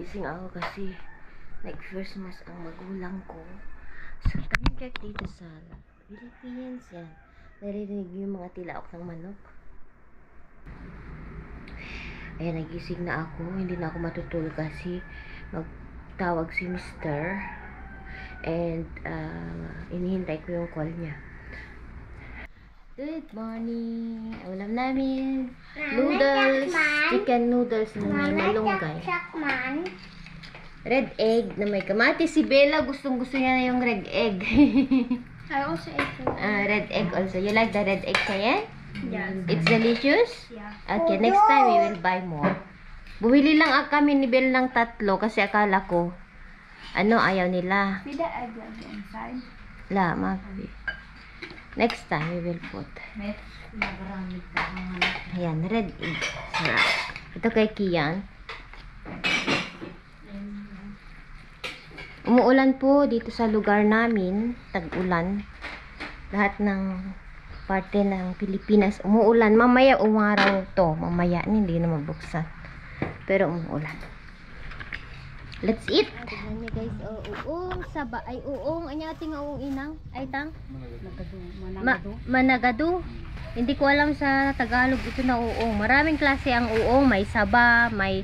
nagising ako kasi nag-first mass ang magulang ko. So, time check dito sa Philippines. Yan. Narinig yung mga tilaok ng manok. Ayan, nagising na ako. Hindi na ako matutulog kasi magtawag si Mr. And, inihintay ko yung call niya. Good morning! Ulam namin, noodles, chicken noodles na may malunggay. Red egg na may kamatis. Si Bella, gustong-gusto niya na yung red egg. I also ate it. Red egg also. You like the red egg, Cheyenne? Yeah. It's delicious? Yeah. Okay, next time we will buy more. Bumili lang kami ni Bella ng 3 kasi akala ko, ayaw nila. See the egg on the inside? La, mapi. Next time we will put. Ayan, red egg. Sarap. Ito kay Kian. Umuulan po dito sa lugar namin. Tag-ulan. Lahat ng parte ng Pilipinas umuulan. Mamaya umaraw to. Mamaya hindi na mabuksan. Pero umuulan. Let's eat! Tignan niyo guys. Uong saba. Ay uong. Anya ating uong inang? Ay tang? Managado. Hindi ko alam sa Tagalog ito na uong. Maraming klase ang uong. May saba. May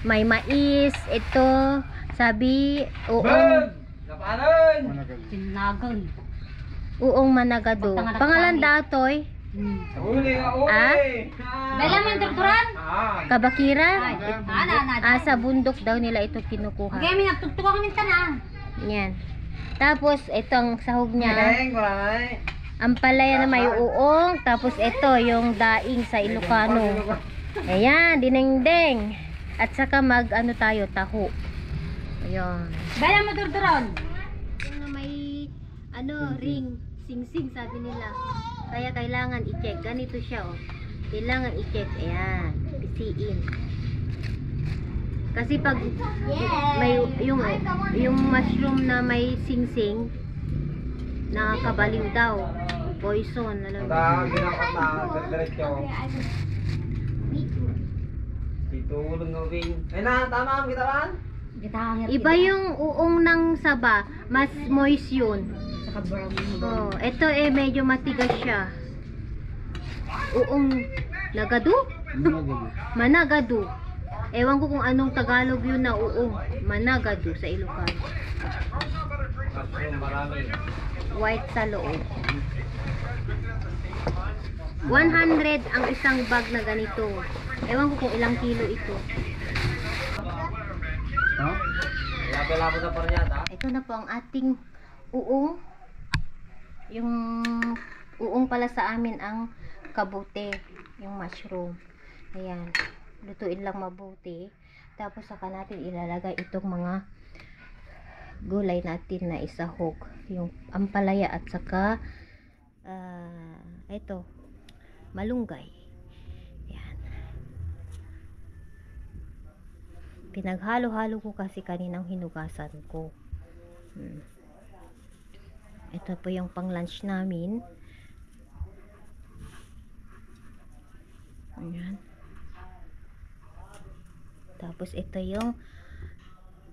mais. Ito. Sabi uong. Tinagan. Uong managado. Pangalan datoy? Bella man turturan? Kabakira? Sa bundok daw nila ito kinukuha. Okay, may nagtugtog ako minta na. Yan. Tapos, itong sahog niya. Ang palaya na may uong. Tapos, ito, yung daing sa Ilocano. Ayan, dinengdeng. At saka tayo, taho. Ayan. Bella man turturan? Yung na may, ring. Sing-sing, sabi nila. Kaya kailangan i-check. Ganito siya, oh. Kailangan i-check. Ayan. Pisiin. Kasi pag may yung mushroom na may sing-sing, nakakabaliw daw. Poison. Alam mo. Iba yung uong ng saba. Mas moist yun. Oh, ito medyo matigas siya. Uong nagado? Managado. Ewan ko kung anong Tagalog yun na uong. Managado sa Ilocano. White sa loob. 100 ang isang bag na ganito. Ewan ko kung ilang kilo ito. Ito na po ang ating uong. Yung uong pala sa amin ang kabote, yung mushroom. Ayan, lutuin lang mabuti. Tapos saka natin ilalagay itong mga gulay natin na isahog, yung ampalaya at saka ito, malunggay. Ayan. Pinaghalo-halo ko kasi kaninang hinugasan ko. Ito po yung pang lunch namin. Ayan. Tapos ito yung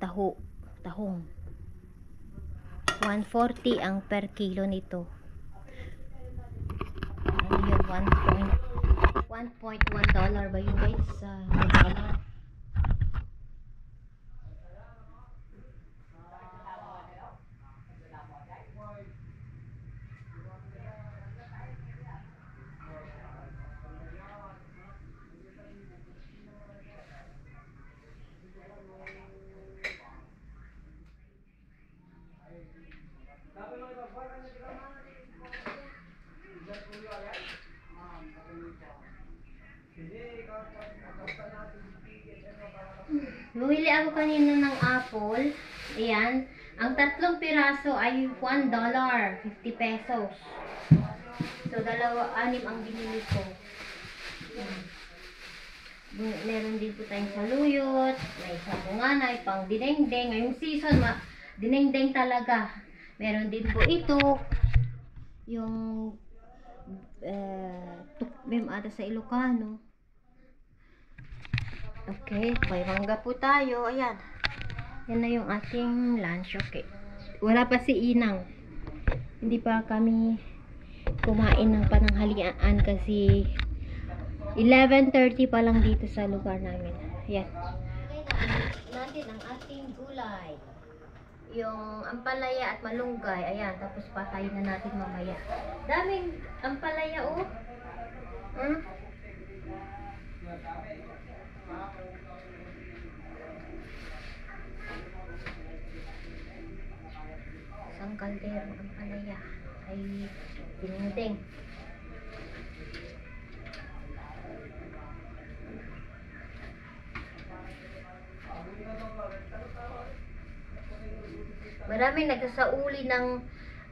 tahong. 140 ang per kilo nito. Ano yung $1.1 ba yun guys? $1. Bumili ako kanina ng apple. Ayan. Ang 3 piraso ay $1. 50 pesos. So, 6 ang binili ko. Meron din po tayong saluyot. May sabunganay, pang dinengdeng. Ngayong season, dinengdeng talaga. Meron din po ito. Yung tukmim ata sa Ilocano. Okay, may mangga po tayo. Ayan. Yan na yung ating lunch. Okay. Wala pa si Inang. Hindi pa kami kumain ng pananghalian kasi 11:30 pa lang dito sa lugar namin. Yan. Natin ang ating gulay. Yung ampalaya at malunggay. Ayan, tapos patayin na natin mamaya. Daming ampalaya, oh. Hmm? Isang kaldero ampalaya ay dinding. Maraming nagsasauli ng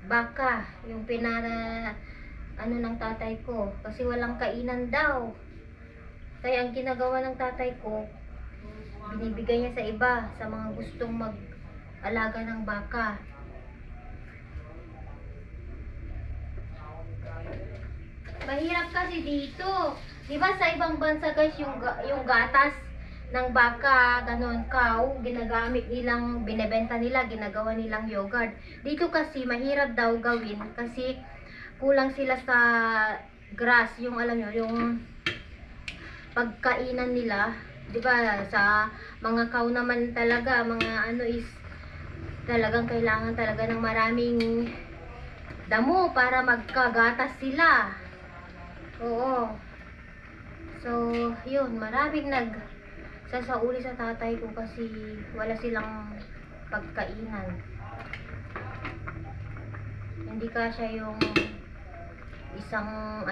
baka, yung ano ng tatay ko, kasi walang kainan daw. Kaya ang ginagawa ng tatay ko, binibigay niya sa iba, sa mga gustong mag-alaga ng baka. Mahirap kasi dito. Di ba sa ibang bansa guys, yung gatas ng baka, ganun, cow, ginagamit nilang, binebenta nila, ginagawa nilang yogurt. Dito kasi, mahirap daw gawin kasi kulang sila sa grass, yung alam nyo, yung pagkainan nila. Diba, sa mga cow naman talaga, mga ano is, talagang kailangan talaga ng maraming damo para magkagatas sila. Oo. So, yun, maraming sasauli sa tatay ko kasi wala silang pagkainan. Hindi kasya yung isang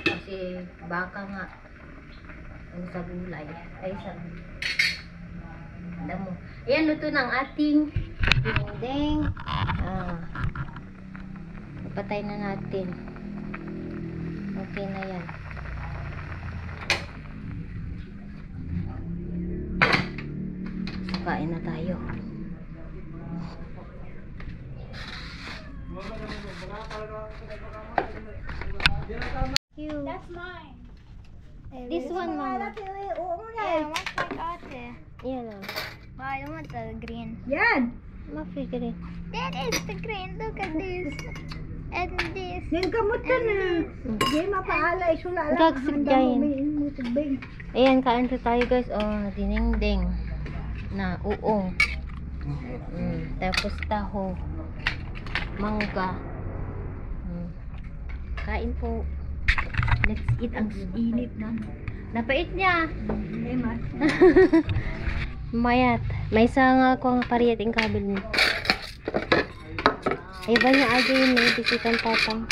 kasi baka nga ang sa gulay ay sa damo. Ayan, luto ng ating dinding. Patay na natin. Okay na yan. Kain na tayo. That's mine. This one, Mama. Yeah, I want my ate. Yan lang. But I don't want the green. Yan! Mafigure. That is the green. Look at this. And this. Yan kamot ka na. Hindi mapaala. Isula lang. Gagsip dyan. Tubig. Ayan, kain po tayo guys. Oh, dinengdeng. Na uong. Tapos taho. Mangga. Kain po. Let's eat. Ang init na. Napait niya. Hindi mas. Mayat. May sanga ko ang pariyat ang kabil niya. Ay ba niya aja yun may bisitan tatang.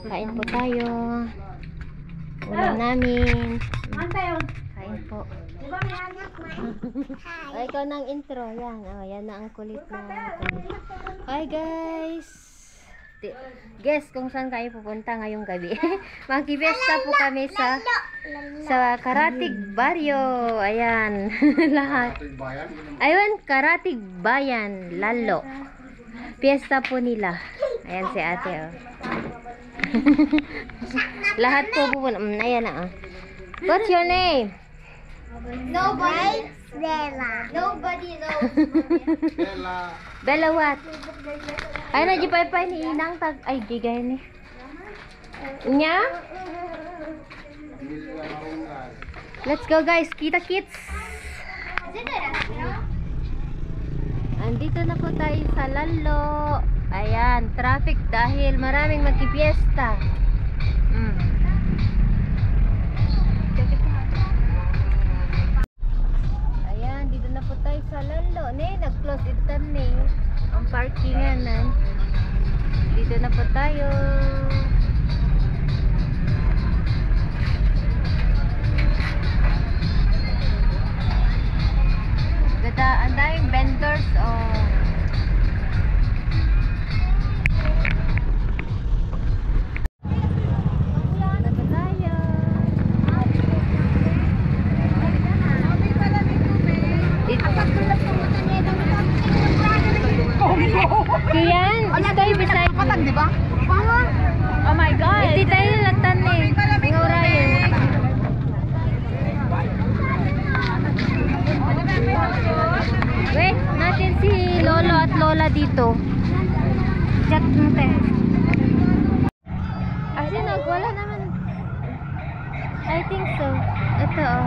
Kain po tayo. Ulam namin. Kain po. Ay, ikaw ng intro. Yan. Oh, yan na ang kulit na. Hi guys. Guess kung saan kayo pupunta ngayong gabi. Magkibesta po kami sa Karatig Barrio. Ayan. Lahat. Ayun, Karatig Bayan. Lalo. Fiesta po nila. Ayan si ate. Oh. Lahat po pupunta. Ayan na. What's your name? Nobody. Bella. Nobody knows. Bella what? Ay, najipay-pay ni Inang tag... Ay, gigay ni. Nya? Let's go guys. Kita kits. Andito na po tayo sa Lalo. Ayan, traffic dahil maraming magkipiesta. Ayan, dito na po tayo sa Lalo. Nag-close ito ni. Ang parkingan na. Dito na po tayo. Ganda, ang daming vendors. Oh. Kiyan, stay beside me. Di ba? Oh my God. Iti tayo latan eh. Ngaurayan. Wait, natin si Lolo at Lola dito. Chat natin. Wala naman. I think so. Ito oh.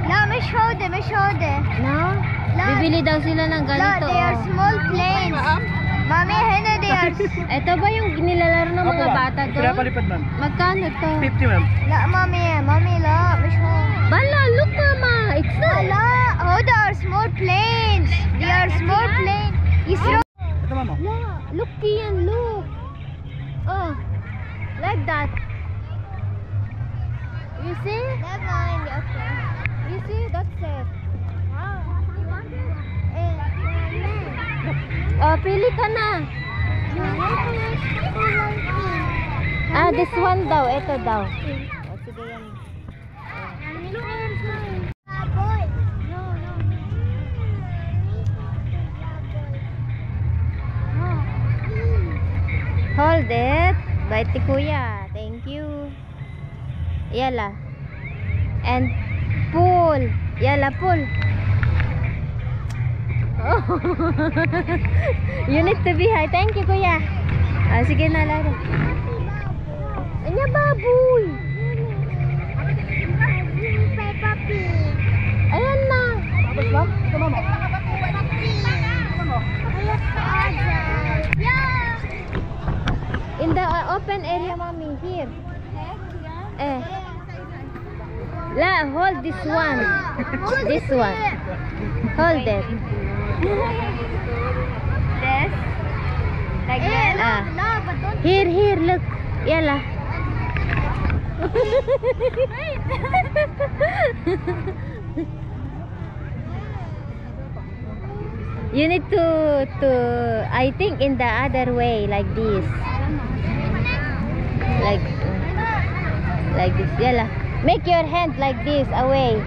لا مش هودة مش هودة. No? لا. Bibili daw sila ng لا ganito. they are Oh. small planes. Mami, هنا they are. Ito ba yung nilalaro ng mga bata to? Pinapalipad, ma'am. Magkano to? 50, ma'am. لا مامي لا مش هو. Bala, look mama. It's not. لا هودة are small planes. They are small planes. يسرو. Ito, ma'am. oh. Yeah, look Kian, look. Oh, like that. You see? Never mind. Okay. You see? That's it. Oh, pili ka na. Ah, this one daw. Ito daw. Oh, sige yan. Hold it. Bait ti kuya. Thank you. Yala. And pull. Yala, pull. Oh. You need to be high. Thank you, kuya. Ah, sige na, laro. Anya, baboy. Ayan na. Tapos, ma'am. Ito, ma'am. oh. In the open area, mommy. Here. La, hold this one. This one. Hold it. This? Like this? Ah. No, but don't. Here, look. Yala. You need to I think in the other way, like this. Like this. Yala. Make your hand like this away.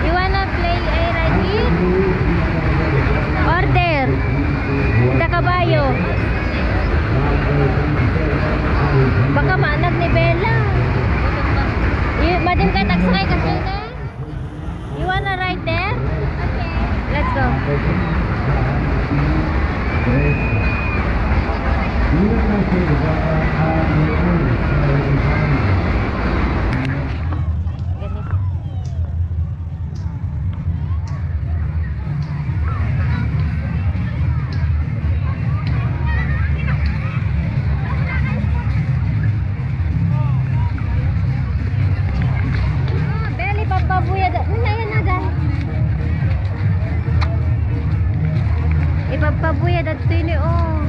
You wanna play like it? Order. The kabayo. Baka maanag ni Bella. Madim ka tagsakay ka sila. You wanna ride there? Okay. Let's go. Ganito. Belly papabuya da. Yan na dahil. Ipapabuya da ito yun oh.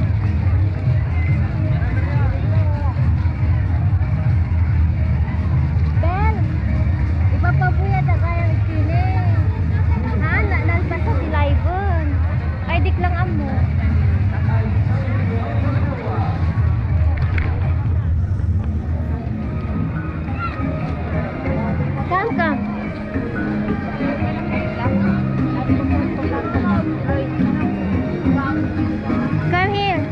Bel, ipapabuya da kaya ito yun eh. Ha? Nalpasa si Livon. Ay, dik lang amo. Come. Come here.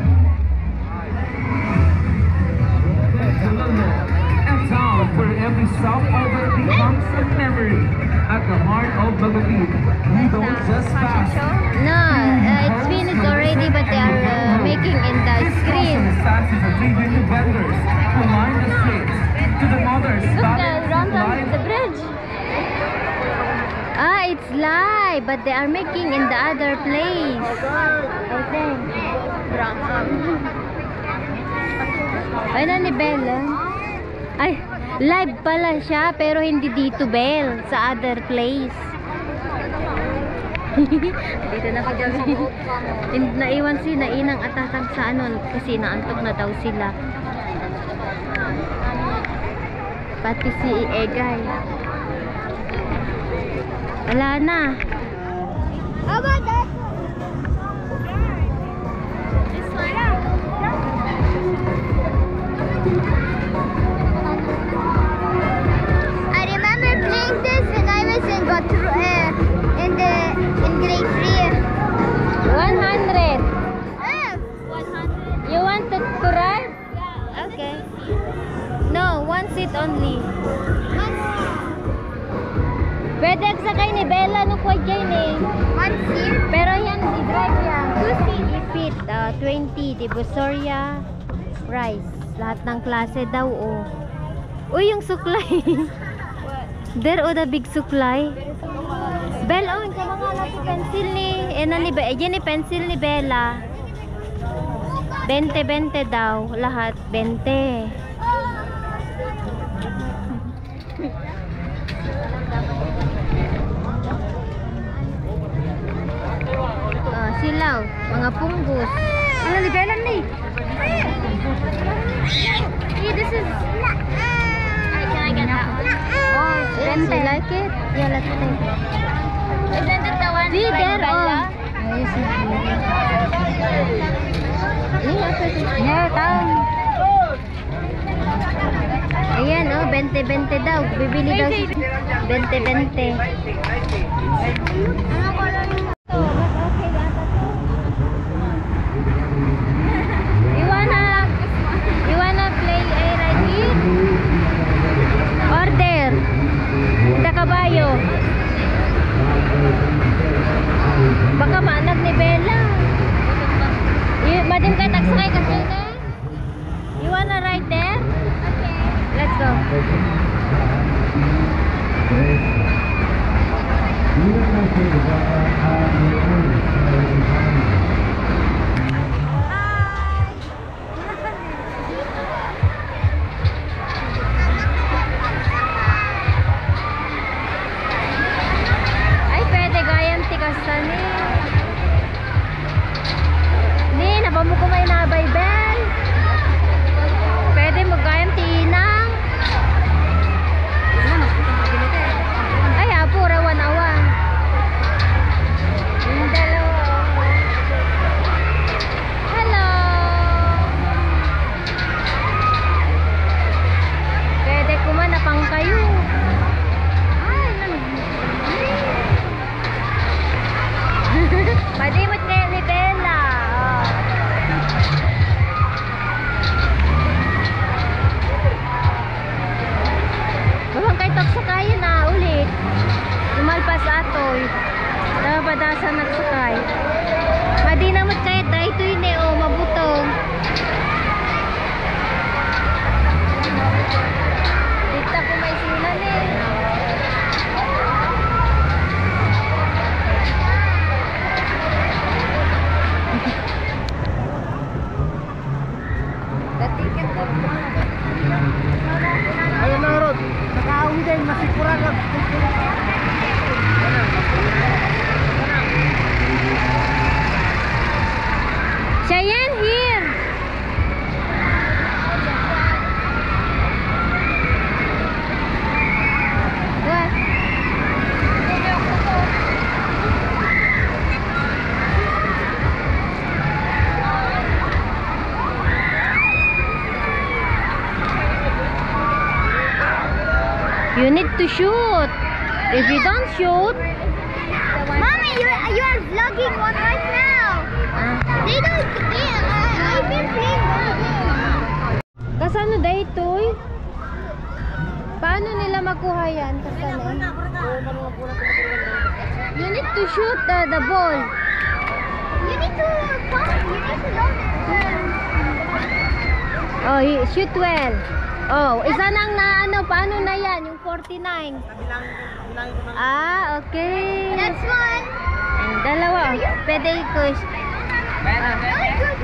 A town where every stopover becomes a memory. At the heart of Baguio, we don't just pass. No, it's finished already, but they are making in the screen. Stands as a new vendors who line the streets to the mothers. Look, around the bridge. Ah, it's live, but they are making in the other place. I think. Ay, na ni Bella. Ay, live pala siya, pero hindi dito, Bell. Sa other place. Dito na kagabi. Naiwan si Nainang at Tatang sa ano, kasi naantok na daw sila. Pati si Egay. Wala na. How about that? This one? I remember playing this when I was in grade 3. 100. Ah, 100. You want to ride? Okay. No, one seat only. Pwede sakay ni Bella no kwa dyan eh. One seat. Pero yan, i-drive yan. Two seats. Ipit, 20, Divisoria, Rice. Lahat ng klase daw, oh. Uy, yung suklay. There, oh, the big suklay. Bella, oh, yung mga pencil ni, ni pencil ni Bella. 20 daw, lahat, 20. Silaw, mga punggos. Ano, libelan ni? Hey, this is... Can I get that one? Oh, yes, you like it? Yeah, let's take it. Isn't it the one See, by there, Bella? oh. Yes, yeah, taon. Ayan, oh, 20 daw. Bibili daw si 20. You wanna play a ride here? Order. Sa kabayo. Baka maanag ni Bella. Madim kayo tagsakay kasi na. You wanna ride there? Okay. Let's go. Ay, pwede gayang tikasta ni. Napa mo kumay na baybel. Pwede mo gayang tinang. Ay, apura wanawan. Yung dalawa. Hello. Pwede kumanapang kayo. Ay, madimot kayo ni Bella. Bawang kay tagsakay na ulit. Lumalpas atoy. Napadasan nagsakay. Madinamot kay dahito yun eh, oh, mabutong. Dito ko may sinan eh. Datikat ko. Ayun na, Rod. Nakaawi din, masikuran lang. Cheyenne, here. What? You need to shoot. If you don't shoot, Mommy, you are vlogging one right now. They don't care. I've been playing one game. kasano daytoy? Paano nila makuha yan? Kasano? You need to shoot the ball. You need to know. Oh, shoot well. Oh, isa nang na ano, paano na yan? Yung 49. Ah, okay. That's one. Dalawa. Pwede ikush.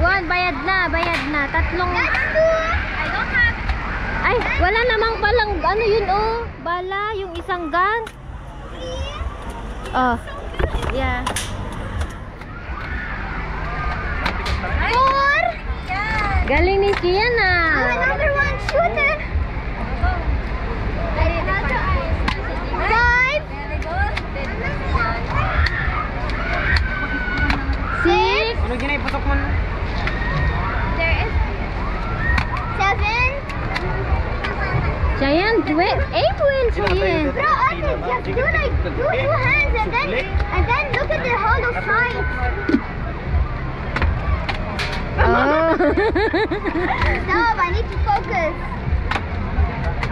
One, bayad na. Tatlong. That's two. I don't have. Ay, wala namang palang, ano yun oh. Bala, yung isang gun. Oh, yeah. Four. Galing ni Kian Oh, ah. another one. Shoot it. Five. Six. Ano ginaipatok mo? There is seven. Cheyenne, 8 wheels, Cheyenne. Bro, Ate, just do like two hands and then look at the hollow sides. Oh. Stop, I need to focus.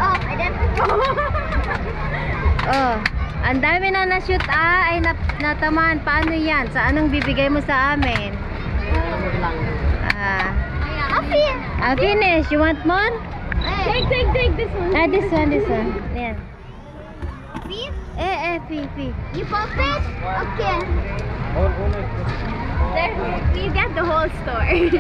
Oh, I didn't. Oh, ang dami na na-shoot ay natamaan. Paano yan? Sa anong bibigay mo sa amin? Finish. You want more? Take this one. This one. Yan. See? Fi. You pop it? Okay. There, you get the whole story.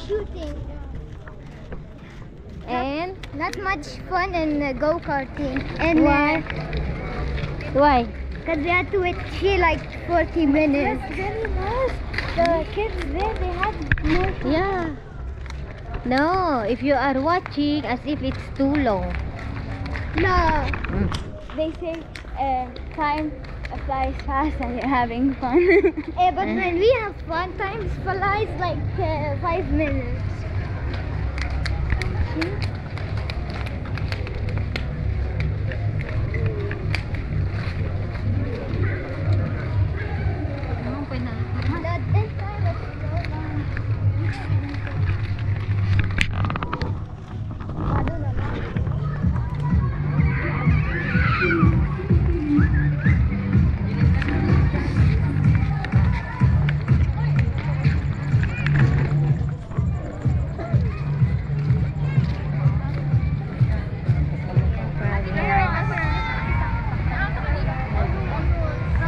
Shooting. And Not much fun in go-karting. And why? Why? Because we had to wait here like 40 minutes. That's very nice. The kids there, they had more fun. Yeah. No, if you are watching as if it's too long. No. They say time flies fast and you're having fun. But when we have fun, time flies like 5 minutes. This time it's so long. I don't know.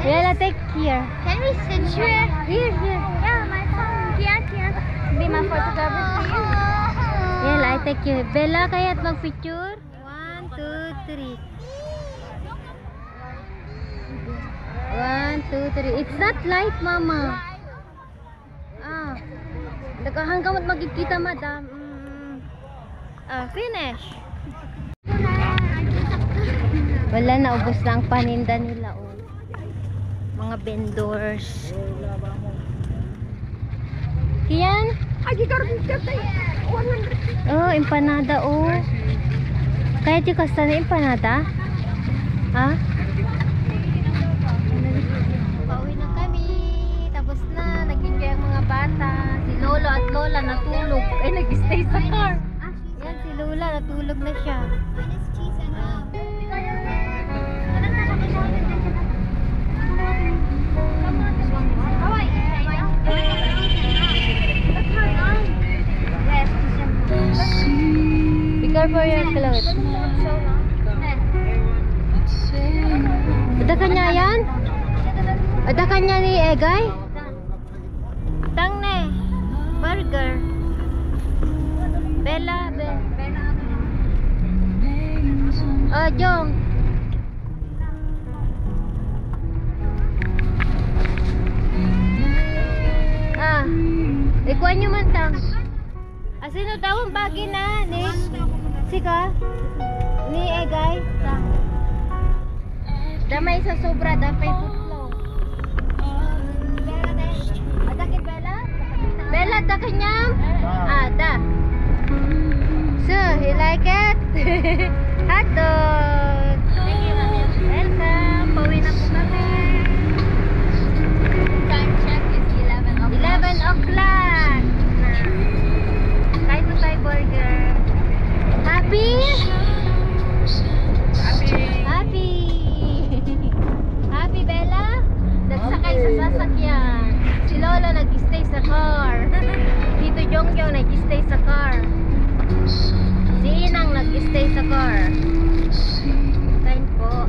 Yela, take here. Can we sit here? Here. Yeah, my phone. Kian. Be my photographer, please. Yela, I take you. Bella, kaya't mag-picture? 1, 2, 3. 1, 2, 3. It's not light, mama. Hanggang magkikita, madam. Finish. Wala na, ubos na ang paninda nila. Oh. Mga vendors. Kian? Oh, empanada. Oh. Kaya di ka sana empanada? Ha? Pauwi na kami. Tapos na. Nag-enjoy ang mga bata. Si Lolo at Lola natulog. Ay, nag-stay sa car. Yan, si Lola natulog na siya. Be careful for your clothes. Ada kanya yan? Ada kanya ni Egay? Tang ne. Burger. Oh, Jong. Ah. Ikuan nyo man tang. Sino tawang bagi na ni? Sika? Ni Egay? Damay sa sobra, damay putlo. Adakit Bella? Bella, da kanyang? Ah, da. So, you like it? Hot dog. Welcome. Pauwi na po kami. Time check is 11 o'clock. 11 o'clock. Kain po tayo burger. Happy? Happy. Happy, Bella? Nagsakay sa sasakyan. Si Lola nag-stay sa car. Tito Jongjong nag-stay sa car. Si Inang nag-stay sa car. Kain po.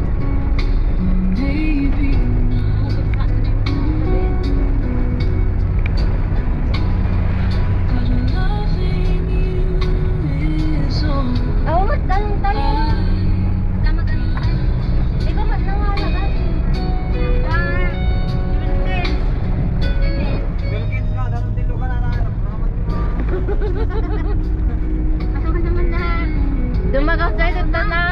Oh, mas talong-talong. Ikaw mas nangalaga. Philippines nga, dapat dilo ka na nahanap. Dumagaw tayo sa tanang.